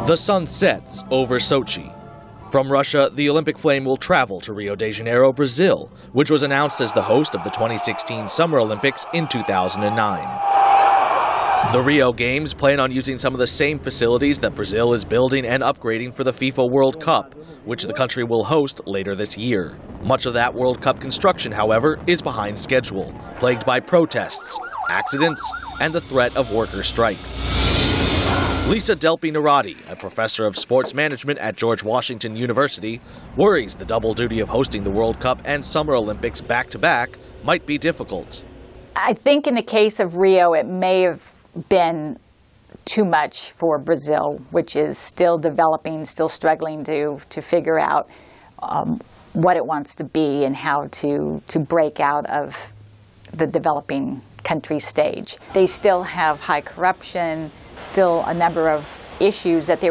The sun sets over Sochi. From Russia, the Olympic flame will travel to Rio de Janeiro, Brazil, which was announced as the host of the 2016 Summer Olympics in 2009. The Rio Games plan on using some of the same facilities that Brazil is building and upgrading for the FIFA World Cup, which the country will host later this year. Much of that World Cup construction, however, is behind schedule, plagued by protests, accidents, and the threat of worker strikes. Delpy Neirotti, a professor of sports management at George Washington University, worries the double duty of hosting the World Cup and Summer Olympics back-to-back might be difficult. I think in the case of Rio, it may have been too much for Brazil, which is still developing, still struggling to figure out what it wants to be and how to break out of the developing country stage. They still have high corruption, still a number of issues that the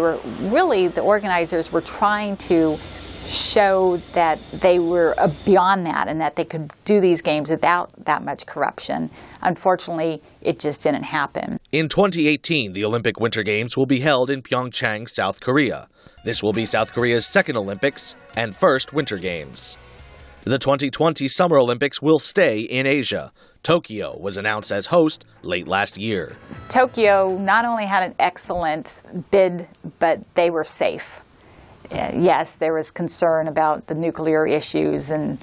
organizers were trying to show that they were beyond that and that they could do these games without that much corruption. Unfortunately, it just didn't happen. In 2018, the Olympic Winter Games will be held in Pyeongchang, South Korea. This will be South Korea's second Olympics and first Winter Games. The 2020 Summer Olympics will stay in Asia. Tokyo was announced as host late last year. Tokyo not only had an excellent bid, but they were safe. Yes, there was concern about the nuclear issues and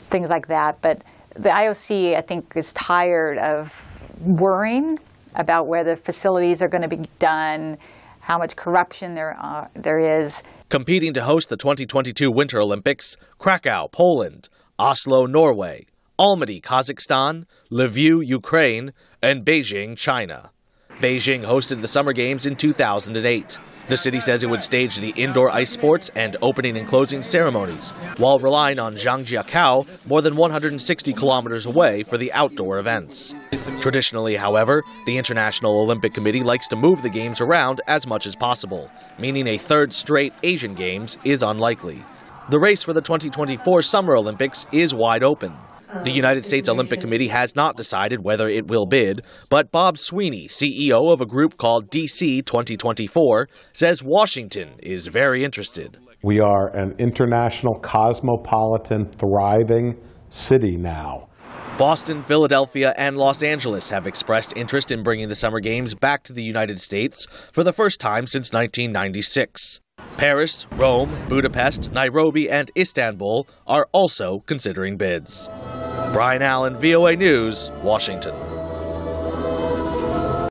things like that, but the IOC, I think, is tired of worrying about where the facilities are going to be done, how much corruption there is. Competing to host the 2022 Winter Olympics, Krakow, Poland, Oslo, Norway, Almaty, Kazakhstan, Lviv, Ukraine, and Beijing, China. Beijing hosted the Summer Games in 2008. The city says it would stage the indoor ice sports and opening and closing ceremonies, while relying on Zhangjiakou, more than 160 kilometers away, for the outdoor events. Traditionally, however, the International Olympic Committee likes to move the Games around as much as possible, meaning a third straight Asian Games is unlikely. The race for the 2024 Summer Olympics is wide open. The United States Olympic Committee has not decided whether it will bid, but Bob Sweeney, CEO of a group called DC 2024, says Washington is very interested. We are an international, cosmopolitan, thriving city now. Boston, Philadelphia, and Los Angeles have expressed interest in bringing the Summer Games back to the United States for the first time since 1996. Paris, Rome, Budapest, Nairobi, and Istanbul are also considering bids. Brian Allen, VOA News, Washington.